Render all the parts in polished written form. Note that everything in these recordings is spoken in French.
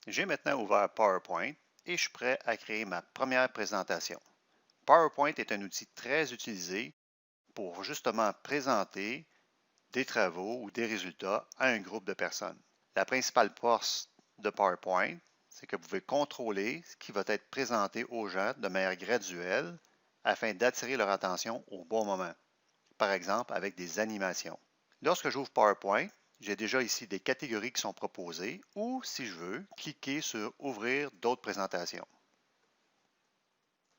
J'ai maintenant ouvert PowerPoint et je suis prêt à créer ma première présentation. PowerPoint est un outil très utilisé pour justement présenter des travaux ou des résultats à un groupe de personnes. La principale force de PowerPoint, c'est que vous pouvez contrôler ce qui va être présenté aux gens de manière graduelle afin d'attirer leur attention au bon moment, par exemple avec des animations. Lorsque j'ouvre PowerPoint, j'ai déjà ici des catégories qui sont proposées ou, si je veux, cliquer sur Ouvrir d'autres présentations.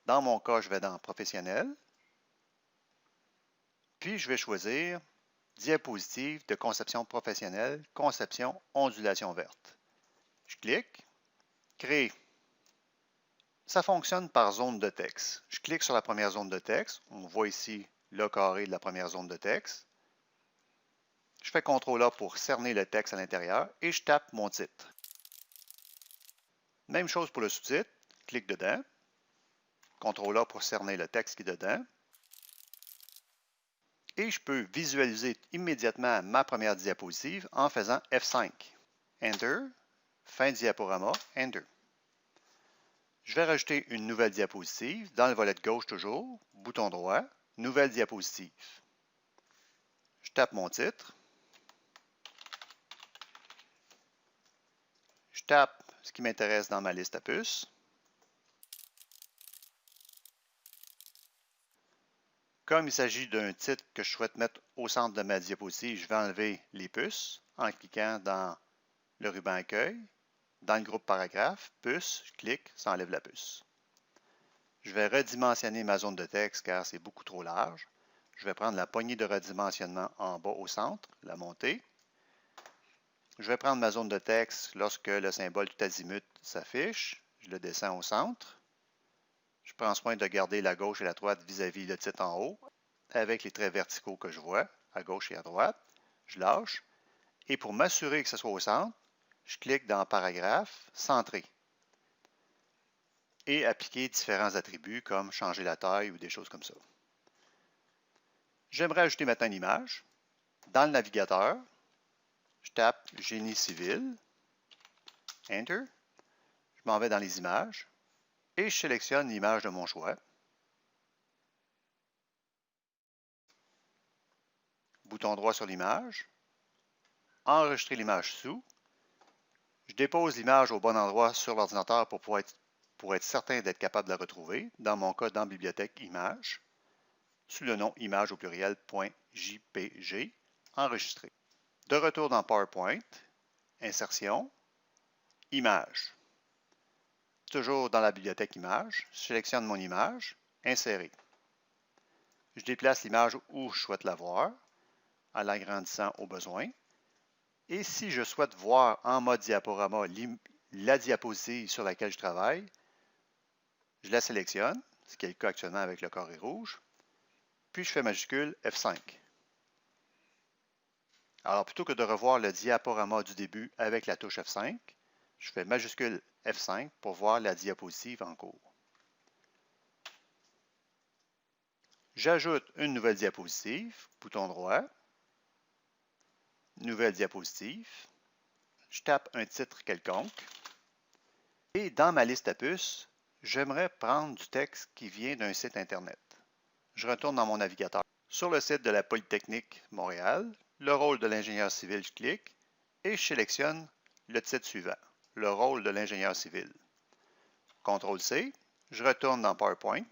Dans mon cas, je vais dans Professionnel, puis je vais choisir Diapositive de conception professionnelle, conception ondulation verte. Je clique, Créer. Ça fonctionne par zone de texte. Je clique sur la première zone de texte. On voit ici le carré de la première zone de texte. Je fais CTRL-A pour cerner le texte à l'intérieur et je tape mon titre. Même chose pour le sous-titre. Clique dedans. CTRL-A pour cerner le texte qui est dedans. Et je peux visualiser immédiatement ma première diapositive en faisant F5. Enter. Fin de diaporama. Enter. Je vais rajouter une nouvelle diapositive dans le volet de gauche toujours, bouton droit, nouvelle diapositive. Je tape mon titre. Je tape ce qui m'intéresse dans ma liste à puces. Comme il s'agit d'un titre que je souhaite mettre au centre de ma diapositive, je vais enlever les puces en cliquant dans le ruban accueil. Dans le groupe paragraphe, puce, je clique, ça enlève la puce. Je vais redimensionner ma zone de texte car c'est beaucoup trop large. Je vais prendre la poignée de redimensionnement en bas au centre, la monter. Je vais prendre ma zone de texte lorsque le symbole tout azimut s'affiche. Je le descends au centre. Je prends soin de garder la gauche et la droite vis-à-vis le titre en haut, avec les traits verticaux que je vois, à gauche et à droite. Je lâche. Et pour m'assurer que ce soit au centre, je clique dans Paragraphe, Centrer. Et appliquer différents attributs comme changer la taille ou des choses comme ça. J'aimerais ajouter maintenant une image. Dans le navigateur, je tape Génie civil, Enter. Je m'en vais dans les images et je sélectionne l'image de mon choix. Bouton droit sur l'image. Enregistrer l'image sous. Je dépose l'image au bon endroit sur l'ordinateur pour être certain d'être capable de la retrouver. Dans mon cas, dans Bibliothèque Images, sous le nom image au pluriel .jpg, enregistré. De retour dans PowerPoint, Insertion, Image. Toujours dans la bibliothèque Images, je sélectionne mon image, Insérer. Je déplace l'image où je souhaite la voir, en l'agrandissant au besoin. Et si je souhaite voir en mode diaporama la diapositive sur laquelle je travaille, je la sélectionne, ce qui est le cas actuellement avec le carré rouge, puis je fais majuscule F5. Alors plutôt que de revoir le diaporama du début avec la touche F5, je fais majuscule F5 pour voir la diapositive en cours. J'ajoute une nouvelle diapositive, bouton droit, nouvelle diapositive, je tape un titre quelconque, et dans ma liste à puces, j'aimerais prendre du texte qui vient d'un site Internet. Je retourne dans mon navigateur. Sur le site de la Polytechnique Montréal, le rôle de l'ingénieur civil, je clique et je sélectionne le titre suivant, le rôle de l'ingénieur civil. CTRL-C, je retourne dans PowerPoint,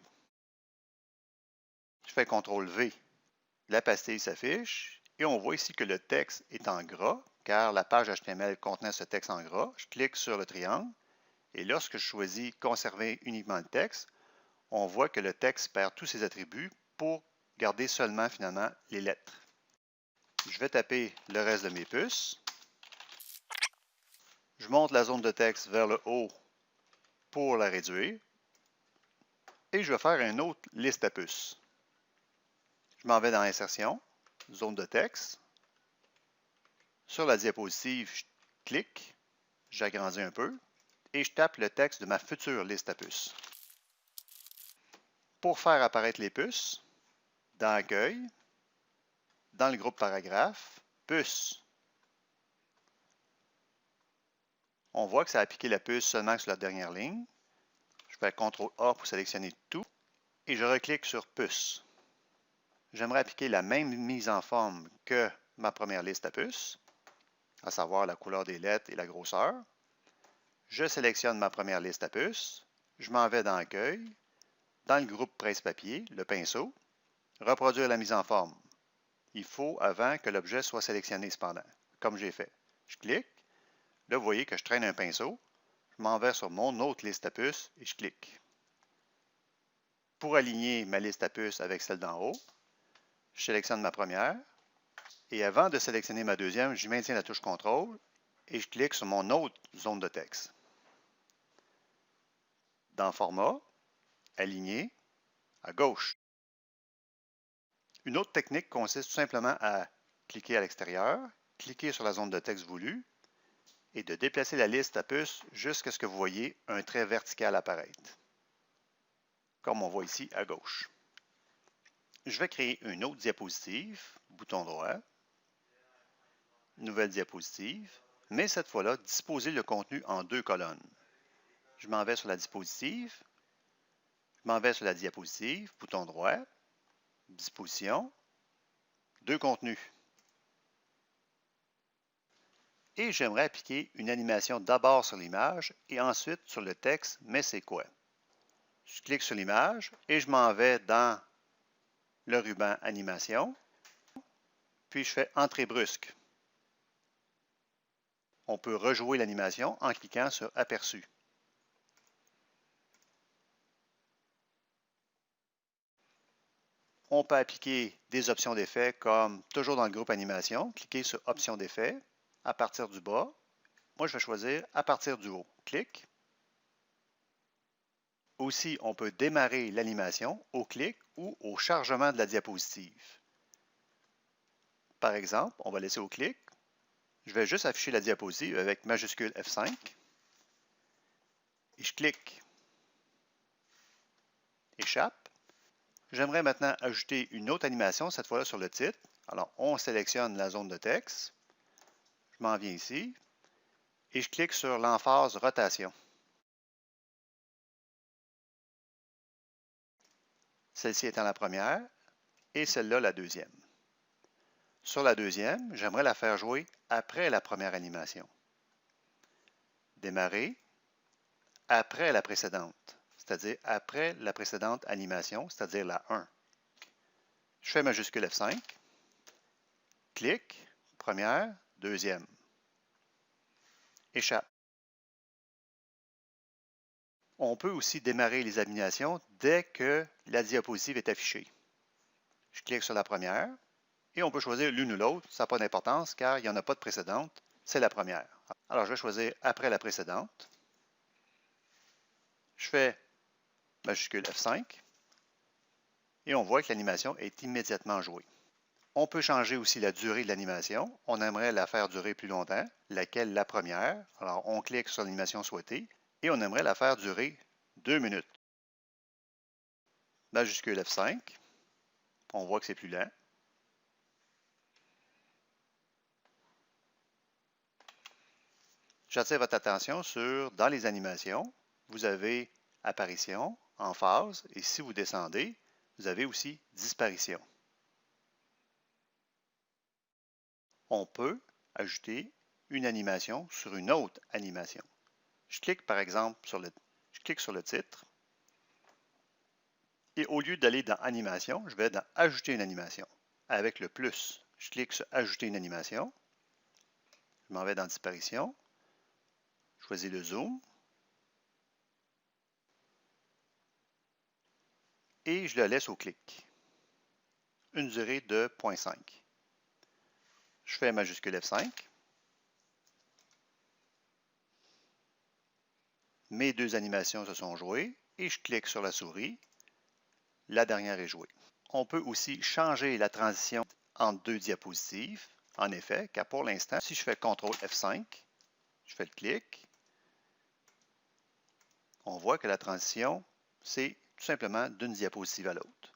je fais CTRL-V. La pastille s'affiche et on voit ici que le texte est en gras car la page HTML contenait ce texte en gras. Je clique sur le triangle et lorsque je choisis Conserver uniquement le texte, on voit que le texte perd tous ses attributs pour garder seulement finalement les lettres. Je vais taper le reste de mes puces. Je monte la zone de texte vers le haut pour la réduire. Et je vais faire une autre liste à puces. Je m'en vais dans Insertion, zone de texte. Sur la diapositive, je clique, j'agrandis un peu et je tape le texte de ma future liste à puces. Pour faire apparaître les puces, dans Accueil, dans le groupe Paragraphe, Puces. On voit que ça a appliqué la puce seulement sur la dernière ligne. Je fais CTRL-A pour sélectionner tout et je reclique sur puce. J'aimerais appliquer la même mise en forme que ma première liste à puces, à savoir la couleur des lettres et la grosseur. Je sélectionne ma première liste à puces, je m'en vais dans Accueil, dans le groupe Presse-Papier, le pinceau, reproduire la mise en forme. Il faut avant que l'objet soit sélectionné cependant, comme j'ai fait. Je clique, là vous voyez que je traîne un pinceau, je m'en vais sur mon autre liste à puces et je clique. Pour aligner ma liste à puces avec celle d'en haut, je sélectionne ma première et avant de sélectionner ma deuxième, je maintiens la touche CTRL et je clique sur mon autre zone de texte. Dans Format, Aligner, à gauche. Une autre technique consiste tout simplement à cliquer à l'extérieur, cliquer sur la zone de texte voulue et de déplacer la liste à puces jusqu'à ce que vous voyez un trait vertical apparaître, comme on voit ici à gauche. Je vais créer une autre diapositive, bouton droit, nouvelle diapositive, mais cette fois-là, disposer le contenu en deux colonnes. Je m'en vais sur la diapositive, je m'en vais sur la diapositive, bouton droit, disposition, deux contenus. Et j'aimerais appliquer une animation d'abord sur l'image et ensuite sur le texte « Mais c'est quoi ». Je clique sur l'image et je m'en vais dans le ruban Animation, puis je fais Entrée brusque. On peut rejouer l'animation en cliquant sur Aperçu. On peut appliquer des options d'effet comme toujours dans le groupe Animation, cliquez sur Options d'effet à partir du bas. Moi, je vais choisir à partir du haut. Clic. Aussi, on peut démarrer l'animation au clic ou au chargement de la diapositive. Par exemple, on va laisser au clic. Je vais juste afficher la diapositive avec majuscule F5. Et je clique. Échappe. J'aimerais maintenant ajouter une autre animation, cette fois-là sur le titre. Alors, on sélectionne la zone de texte. Je m'en viens ici. Et je clique sur l'emphase rotation. Celle-ci étant la première et celle-là la deuxième. Sur la deuxième, j'aimerais la faire jouer après la première animation. Démarrer après la précédente, c'est-à-dire après la précédente animation, c'est-à-dire la 1. Je fais majuscule F5, clic, première, deuxième. Échappe. On peut aussi démarrer les animations dès que la diapositive est affichée. Je clique sur la première et on peut choisir l'une ou l'autre, ça n'a pas d'importance car il n'y en a pas de précédente, c'est la première. Alors je vais choisir après la précédente. Je fais majuscule F5 et on voit que l'animation est immédiatement jouée. On peut changer aussi la durée de l'animation. On aimerait la faire durer plus longtemps, laquelle la première. Alors on clique sur l'animation souhaitée et on aimerait la faire durer 2 minutes. Majuscule F5, on voit que c'est plus lent. J'attire votre attention sur, dans les animations, vous avez apparition, emphase, et si vous descendez, vous avez aussi disparition. On peut ajouter une animation sur une autre animation. Je clique par exemple sur le titre, et au lieu d'aller dans Animation, je vais dans Ajouter une animation. Avec le plus, je clique sur Ajouter une animation, je m'en vais dans Disparition, je choisis le zoom, et je le laisse au clic. Une durée de 0.5. Je fais majuscule F5. Mes deux animations se sont jouées et je clique sur la souris. La dernière est jouée. On peut aussi changer la transition entre deux diapositives. En effet, car pour l'instant, si je fais CTRL F5, je fais le clic, on voit que la transition, c'est tout simplement d'une diapositive à l'autre.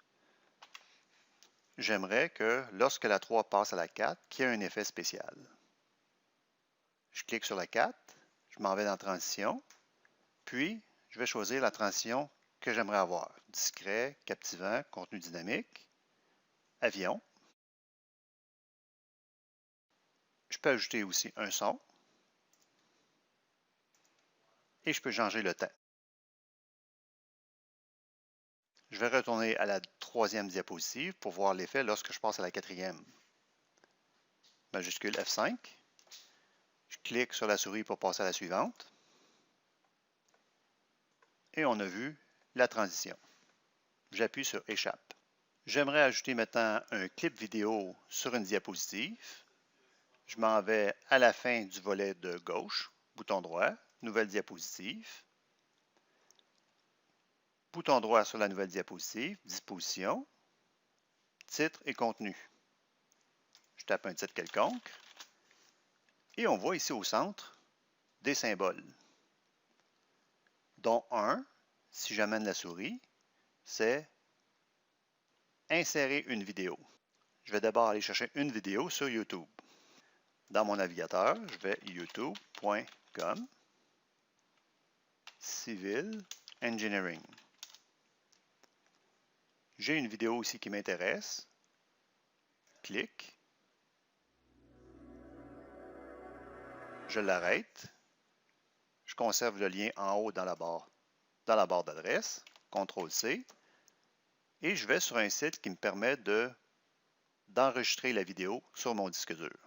J'aimerais que lorsque la 3 passe à la 4, qu'il y ait un effet spécial. Je clique sur la 4, je Je m'en vais dans Transition, puis je vais choisir la transition que j'aimerais avoir. Discret, captivant, contenu dynamique, avion. Je peux ajouter aussi un son. Et je peux changer le temps. Je vais retourner à la troisième diapositive pour voir l'effet lorsque je passe à la quatrième. Majuscule F5. Je clique sur la souris pour passer à la suivante. Et on a vu la transition. J'appuie sur Échappe. J'aimerais ajouter maintenant un clip vidéo sur une diapositive. Je m'en vais à la fin du volet de gauche, bouton droit, nouvelle diapositive. Bouton droit sur la nouvelle diapositive, disposition, titre et contenu. Je tape un titre quelconque. Et on voit ici au centre des symboles, dont un, si j'amène la souris, c'est insérer une vidéo. Je vais d'abord aller chercher une vidéo sur YouTube. Dans mon navigateur, je vais youtube.com Civil Engineering. J'ai une vidéo ici qui m'intéresse. Clique. Je l'arrête. Je conserve le lien en haut dans la barre d'adresse. CTRL-C. Et je vais sur un site qui me permet d'enregistrer la vidéo sur mon disque dur.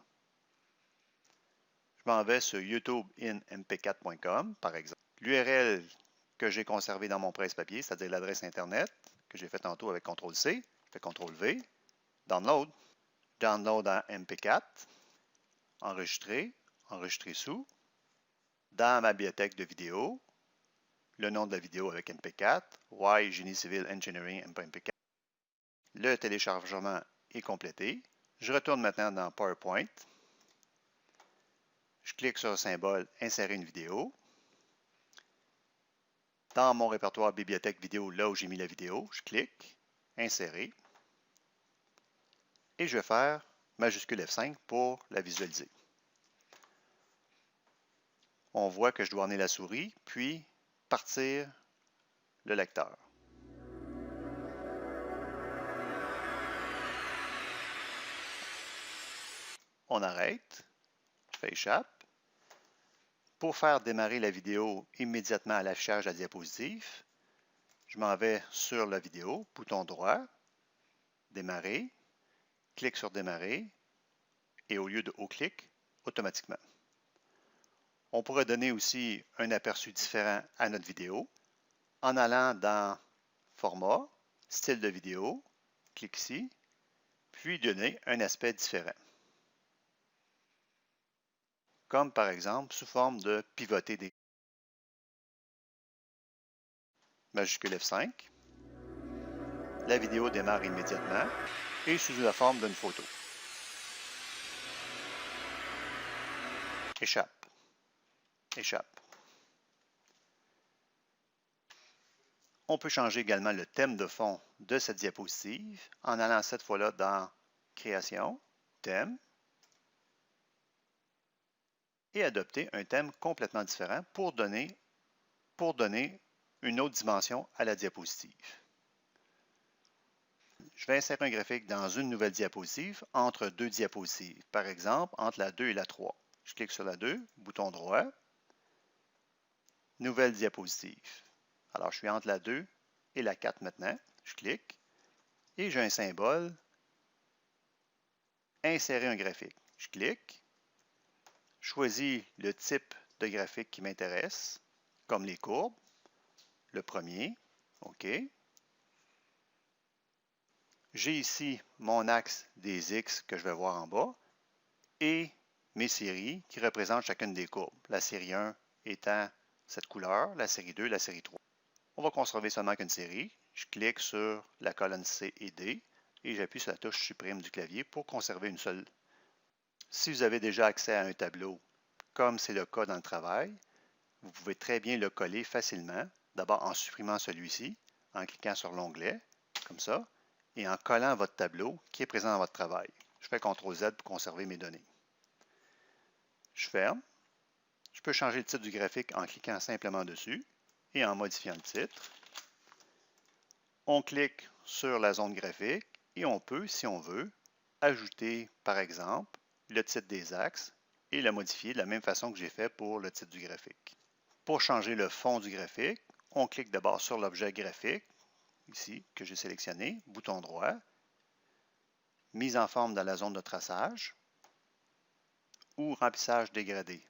Je m'en vais sur youtubeinmp4.com, par exemple. L'URL que j'ai conservé dans mon presse-papier, c'est-à-dire l'adresse Internet que j'ai fait tantôt avec CTRL-C, je fais CTRL-V, Download, Download en MP4, Enregistrer, Enregistrer sous, dans ma bibliothèque de vidéos, le nom de la vidéo avec MP4, Why Génie Civil Engineering MP4. Le téléchargement est complété. Je retourne maintenant dans PowerPoint. Je clique sur le symbole Insérer une vidéo. Dans mon répertoire bibliothèque vidéo, là où j'ai mis la vidéo, je clique, Insérer. Et je vais faire majuscule F5 pour la visualiser. On voit que je dois emmener la souris, puis partir le lecteur. On arrête, je fais Échappe. Pour faire démarrer la vidéo immédiatement à l'affichage de la diapositive, je m'en vais sur la vidéo, bouton droit, Démarrer, clique sur Démarrer, et au lieu de haut-clic, automatiquement. On pourrait donner aussi un aperçu différent à notre vidéo en allant dans Format, Style de vidéo, clique ici, puis donner un aspect différent. Comme par exemple sous forme de pivoter des majuscule F5. La vidéo démarre immédiatement et sous la forme d'une photo. Échappe. Échappe. On peut changer également le thème de fond de cette diapositive en allant cette fois-là dans Création, Thème, et adopter un thème complètement différent pour donner une autre dimension à la diapositive. Je vais insérer un graphique dans une nouvelle diapositive entre deux diapositives, par exemple entre la 2 et la 3. Je clique sur la 2, bouton droit, Nouvelle diapositive. Alors, je suis entre la 2 et la 4 maintenant. Je clique et j'ai un symbole Insérer un graphique. Je clique, choisis le type de graphique qui m'intéresse, comme les courbes. Le premier, OK. J'ai ici mon axe des X que je vais voir en bas et mes séries qui représentent chacune des courbes. La série 1 étant cette couleur, la série 2, la série 3. On va conserver seulement qu'une série. Je clique sur la colonne C et D et j'appuie sur la touche supprime du clavier pour conserver une seule. Si vous avez déjà accès à un tableau, comme c'est le cas dans le travail, vous pouvez très bien le coller facilement, d'abord en supprimant celui-ci, en cliquant sur l'onglet, comme ça, et en collant votre tableau qui est présent dans votre travail. Je fais CTRL-Z pour conserver mes données. Je ferme. Je peux changer le titre du graphique en cliquant simplement dessus et en modifiant le titre. On clique sur la zone graphique et on peut, si on veut, ajouter, par exemple, le titre des axes et le modifier de la même façon que j'ai fait pour le titre du graphique. Pour changer le fond du graphique, on clique d'abord sur l'objet graphique, ici, que j'ai sélectionné, bouton droit, mise en forme dans la zone de traçage ou remplissage dégradé.